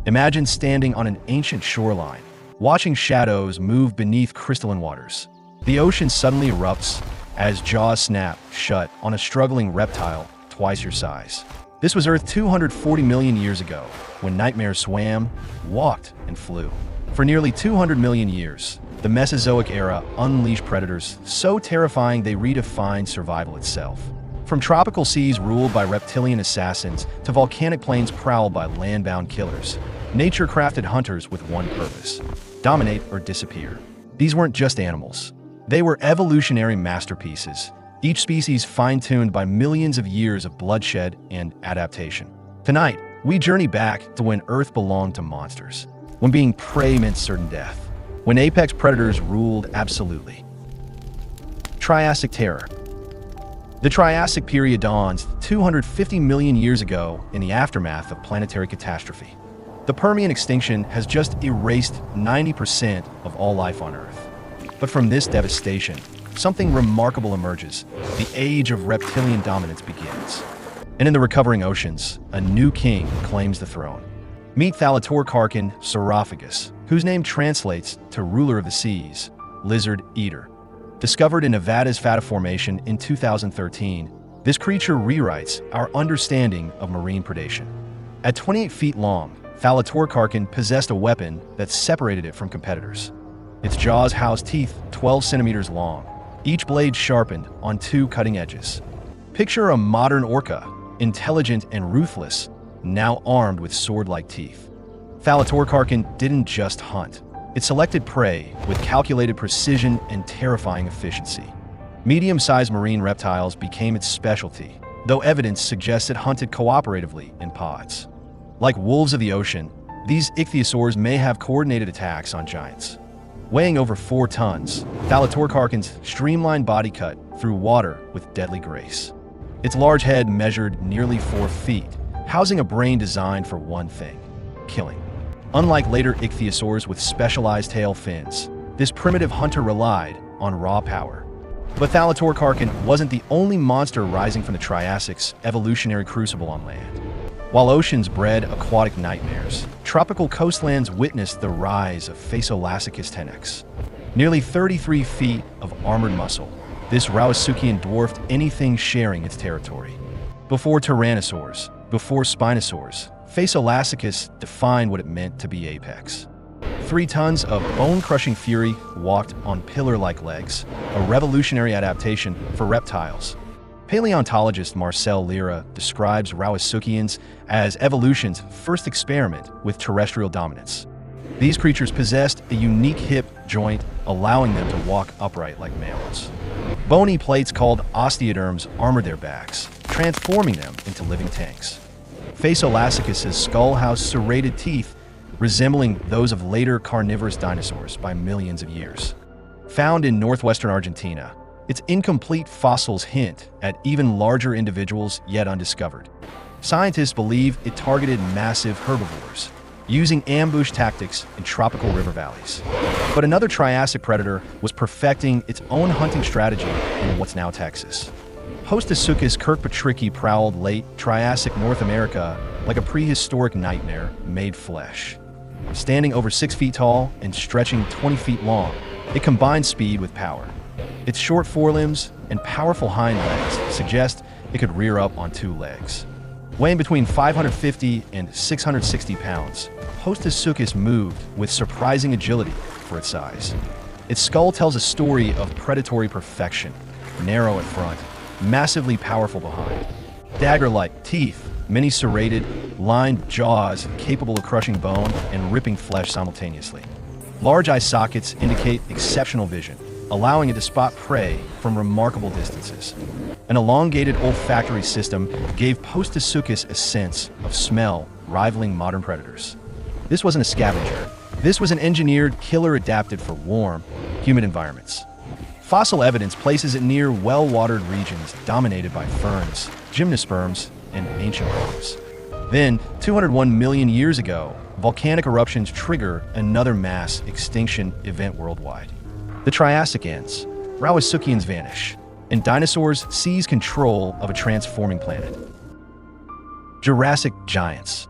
Imagine standing on an ancient shoreline, watching shadows move beneath crystalline waters. The ocean suddenly erupts as jaws snap shut on a struggling reptile twice your size. This was Earth 240 million years ago, when nightmares swam, walked, and flew. For nearly 200 million years, the Mesozoic Era unleashed predators so terrifying they redefined survival itself. From tropical seas ruled by reptilian assassins to volcanic plains prowled by land-bound killers, nature crafted hunters with one purpose: dominate or disappear. These weren't just animals. They were evolutionary masterpieces, each species fine-tuned by millions of years of bloodshed and adaptation. Tonight, we journey back to when Earth belonged to monsters, when being prey meant certain death, when apex predators ruled absolutely. Triassic terror. The Triassic period dawns 250 million years ago in the aftermath of planetary catastrophe. The Permian extinction has just erased 90% of all life on Earth. But from this devastation, something remarkable emerges. The age of reptilian dominance begins. And in the recovering oceans, a new king claims the throne. Meet Thalatorkarchin saurophagus, whose name translates to ruler of the seas, lizard eater. Discovered in Nevada's Fata Formation in 2013, this creature rewrites our understanding of marine predation. At 28 feet long, Thalatorkarchin possessed a weapon that separated it from competitors. Its jaws housed teeth 12 centimeters long, each blade sharpened on two cutting edges. Picture a modern orca, intelligent and ruthless, now armed with sword-like teeth. Thalatorkarchin didn't just hunt. It selected prey with calculated precision and terrifying efficiency. Medium-sized marine reptiles became its specialty, though evidence suggests it hunted cooperatively in pods. Like wolves of the ocean, these ichthyosaurs may have coordinated attacks on giants. Weighing over 4 tons, Thalatorkarchin's streamlined body cut through water with deadly grace. Its large head measured nearly 4 feet, housing a brain designed for one thing: killing. Unlike later ichthyosaurs with specialized tail fins, this primitive hunter relied on raw power. But Thalatorkarchin wasn't the only monster rising from the Triassic's evolutionary crucible on land. While oceans bred aquatic nightmares, tropical coastlands witnessed the rise of Phasolassicus tenax. Nearly 33 feet of armored muscle, this Rawasuchian dwarfed anything sharing its territory. Before tyrannosaurs, before spinosaurs, Phasolassicus defined what it meant to be apex. 3 tons of bone-crushing fury walked on pillar-like legs, a revolutionary adaptation for reptiles. Paleontologist Marcel Lira describes Rawasuchians as evolution's first experiment with terrestrial dominance. These creatures possessed a unique hip joint, allowing them to walk upright like mammals. Bony plates called osteoderms armored their backs, transforming them into living tanks. Phasolassicus's skull housed serrated teeth, resembling those of later carnivorous dinosaurs by millions of years. Found in northwestern Argentina, its incomplete fossils hint at even larger individuals yet undiscovered. Scientists believe it targeted massive herbivores, using ambush tactics in tropical river valleys. But another Triassic predator was perfecting its own hunting strategy in what's now Texas. Hostasuchus kirkpatricki prowled late Triassic North America like a prehistoric nightmare made flesh. Standing over 6 feet tall and stretching 20 feet long, it combined speed with power. Its short forelimbs and powerful hind legs suggest it could rear up on 2 legs. Weighing between 550 and 660 pounds, Hostasuchus moved with surprising agility for its size. Its skull tells a story of predatory perfection, narrow at front, massively powerful behind. Dagger-like teeth, many serrated, lined jaws capable of crushing bone and ripping flesh simultaneously. Large eye sockets indicate exceptional vision, allowing it to spot prey from remarkable distances. An elongated olfactory system gave Hostasuchus a sense of smell rivaling modern predators. This wasn't a scavenger. This was an engineered killer adapted for warm, humid environments. Fossil evidence places it near well-watered regions dominated by ferns, gymnosperms, and ancient rocks. Then, 201 million years ago, volcanic eruptions trigger another mass extinction event worldwide. The Triassic ends, Rawasuchians vanish, and dinosaurs seize control of a transforming planet. Jurassic giants.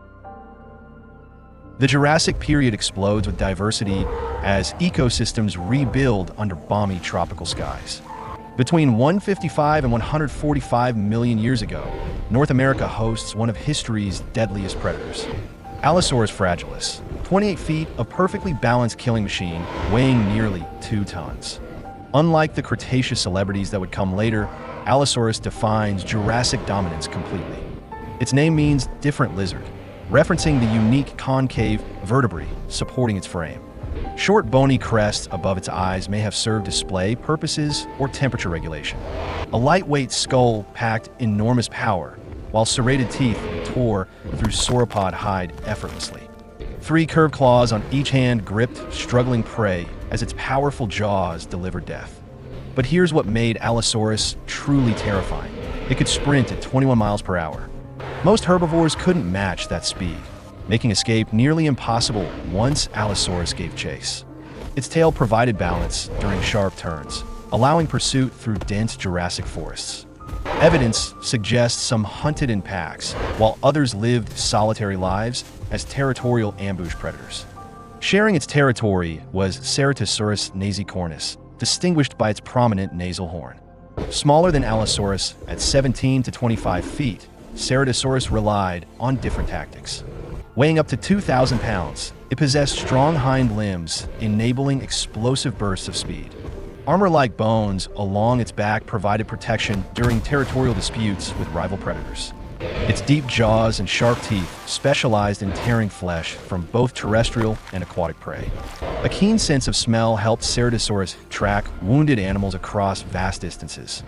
The Jurassic period explodes with diversity as ecosystems rebuild under balmy tropical skies. Between 155 and 145 million years ago, North America hosts one of history's deadliest predators. Allosaurus fragilis, 28 feet, a perfectly balanced killing machine weighing nearly 2 tons. Unlike the Cretaceous celebrities that would come later, Allosaurus defines Jurassic dominance completely. Its name means different lizard, referencing the unique concave vertebrae supporting its frame. Short bony crests above its eyes may have served display purposes or temperature regulation. A lightweight skull packed enormous power, while serrated teeth tore through sauropod hide effortlessly. 3 curved claws on each hand gripped struggling prey as its powerful jaws delivered death. But here's what made Allosaurus truly terrifying. It could sprint at 21 miles per hour. Most herbivores couldn't match that speed, making escape nearly impossible once Allosaurus gave chase. Its tail provided balance during sharp turns, allowing pursuit through dense Jurassic forests. Evidence suggests some hunted in packs, while others lived solitary lives as territorial ambush predators. Sharing its territory was Ceratosaurus nasicornis, distinguished by its prominent nasal horn. Smaller than Allosaurus at 17 to 25 feet, Ceratosaurus relied on different tactics. Weighing up to 2,000 pounds, it possessed strong hind limbs, enabling explosive bursts of speed. Armor-like bones along its back provided protection during territorial disputes with rival predators. Its deep jaws and sharp teeth specialized in tearing flesh from both terrestrial and aquatic prey. A keen sense of smell helped Ceratosaurus track wounded animals across vast distances.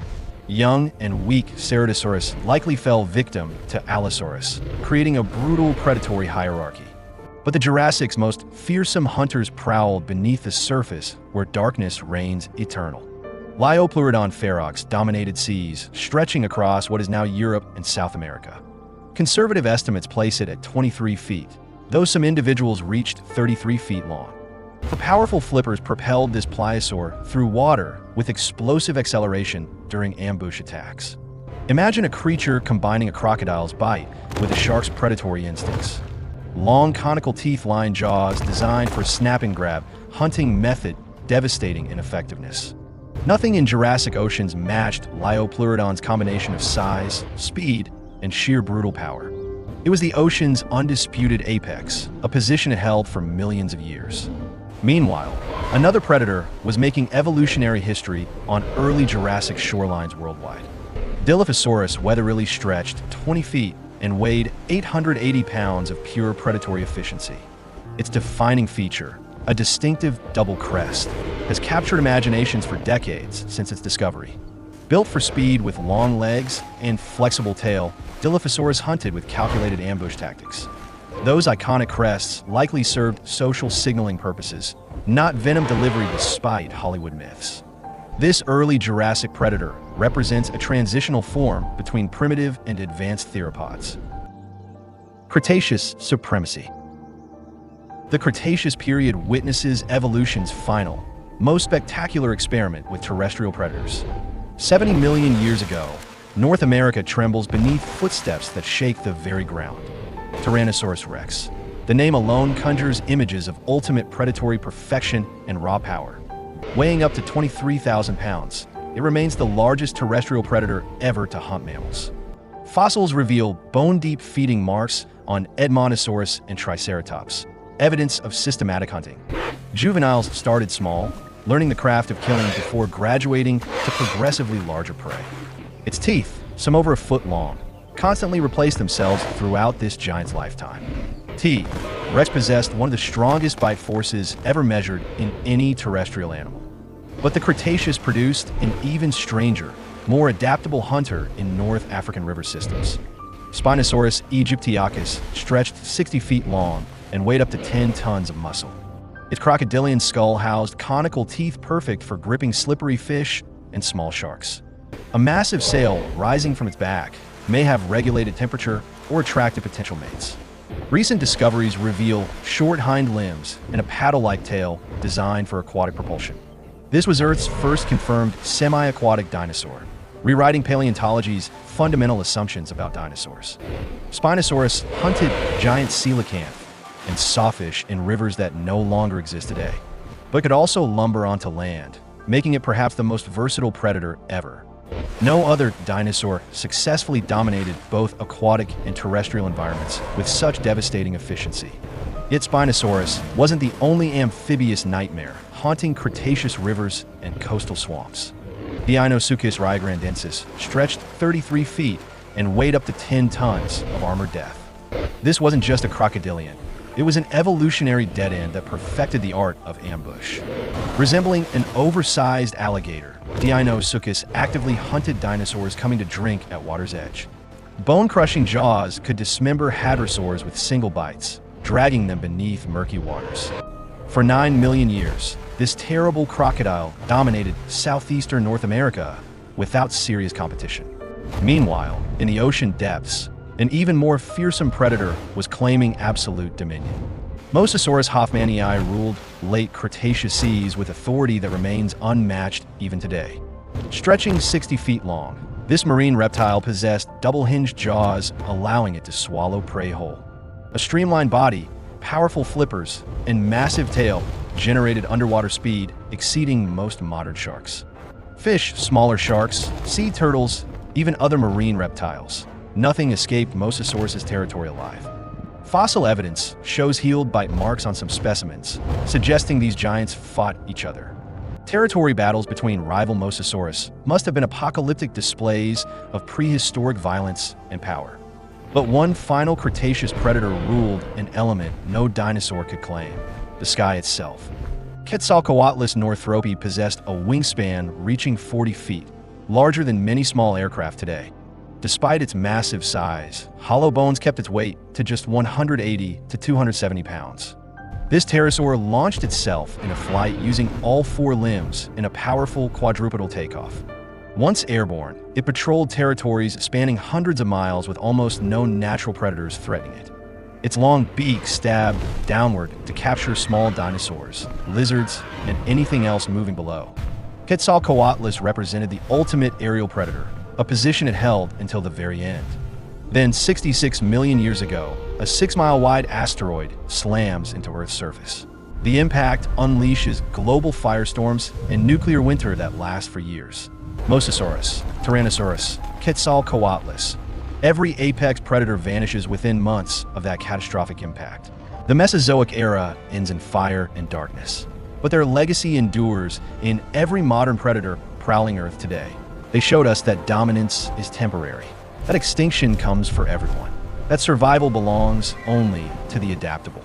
Young and weak Ceratosaurus likely fell victim to Allosaurus, creating a brutal predatory hierarchy. But the Jurassic's most fearsome hunters prowled beneath the surface where darkness reigns eternal. Liopleurodon ferox dominated seas, stretching across what is now Europe and South America. Conservative estimates place it at 23 feet, though some individuals reached 33 feet long. The powerful flippers propelled this pliosaur through water with explosive acceleration during ambush attacks. Imagine a creature combining a crocodile's bite with a shark's predatory instincts. Long conical teeth-lined jaws designed for snap and grab, hunting method devastating in effectiveness. Nothing in Jurassic oceans matched Liopleurodon's combination of size, speed, and sheer brutal power. It was the ocean's undisputed apex, a position it held for millions of years. Meanwhile, another predator was making evolutionary history on early Jurassic shorelines worldwide. Dilophosaurus weatherily stretched 20 feet and weighed 880 pounds of pure predatory efficiency. Its defining feature, a distinctive double crest, has captured imaginations for decades since its discovery. Built for speed with long legs and flexible tail, Dilophosaurus hunted with calculated ambush tactics. Those iconic crests likely served social signaling purposes, not venom delivery despite Hollywood myths. This early Jurassic predator represents a transitional form between primitive and advanced theropods. Cretaceous supremacy. The Cretaceous period witnesses evolution's final, most spectacular experiment with terrestrial predators. 70 million years ago, North America trembles beneath footsteps that shake the very ground. Tyrannosaurus rex. The name alone conjures images of ultimate predatory perfection and raw power. Weighing up to 23,000 pounds, it remains the largest terrestrial predator ever to hunt mammals. Fossils reveal bone-deep feeding marks on Edmontosaurus and Triceratops, evidence of systematic hunting. Juveniles started small, learning the craft of killing before graduating to progressively larger prey. Its teeth, some over a foot long, constantly replace themselves throughout this giant's lifetime. Rex possessed one of the strongest bite forces ever measured in any terrestrial animal. But the Cretaceous produced an even stranger, more adaptable hunter in North African river systems. Spinosaurus aegyptiacus stretched 60 feet long and weighed up to 10 tons of muscle. Its crocodilian skull housed conical teeth perfect for gripping slippery fish and small sharks. A massive sail rising from its back may have regulated temperature or attracted potential mates. Recent discoveries reveal short hind limbs and a paddle-like tail designed for aquatic propulsion. This was Earth's first confirmed semi-aquatic dinosaur, rewriting paleontology's fundamental assumptions about dinosaurs. Spinosaurus hunted giant coelacanth, and sawfish in rivers that no longer exist today, but could also lumber onto land, making it perhaps the most versatile predator ever. No other dinosaur successfully dominated both aquatic and terrestrial environments with such devastating efficiency. Yet Spinosaurus wasn't the only amphibious nightmare haunting Cretaceous rivers and coastal swamps. Deinosuchus ryagrandensis stretched 33 feet and weighed up to 10 tons of armored death. This wasn't just a crocodilian. It was an evolutionary dead end that perfected the art of ambush. Resembling an oversized alligator, Deinosuchus actively hunted dinosaurs coming to drink at water's edge. Bone-crushing jaws could dismember hadrosaurs with single bites, dragging them beneath murky waters. For 9 million years, this terrible crocodile dominated southeastern North America without serious competition. Meanwhile, in the ocean depths, an even more fearsome predator was claiming absolute dominion. Mosasaurus hoffmanii ruled late Cretaceous seas with authority that remains unmatched even today. Stretching 60 feet long, this marine reptile possessed double-hinged jaws, allowing it to swallow prey whole. A streamlined body, powerful flippers, and massive tail generated underwater speed exceeding most modern sharks. Fish, smaller sharks, sea turtles, even other marine reptiles. Nothing escaped Mosasaurus's territory alive. Fossil evidence shows heel bite marks on some specimens, suggesting these giants fought each other. Territory battles between rival Mosasaurus must have been apocalyptic displays of prehistoric violence and power. But one final Cretaceous predator ruled an element no dinosaur could claim: the sky itself. Quetzalcoatlus northropi possessed a wingspan reaching 40 feet, larger than many small aircraft today. Despite its massive size, hollow bones kept its weight to just 180 to 270 pounds. This pterosaur launched itself in a flight using all 4 limbs in a powerful quadrupedal takeoff. Once airborne, it patrolled territories spanning hundreds of miles with almost no natural predators threatening it. Its long beak stabbed downward to capture small dinosaurs, lizards, and anything else moving below. Quetzalcoatlus represented the ultimate aerial predator, a position it held until the very end. Then, 66 million years ago, a 6-mile-wide asteroid slams into Earth's surface. The impact unleashes global firestorms and nuclear winter that lasts for years. Mosasaurus, Tyrannosaurus, Quetzalcoatlus. Every apex predator vanishes within months of that catastrophic impact. The Mesozoic Era ends in fire and darkness, but their legacy endures in every modern predator prowling Earth today. They showed us that dominance is temporary, that extinction comes for everyone, that survival belongs only to the adaptable.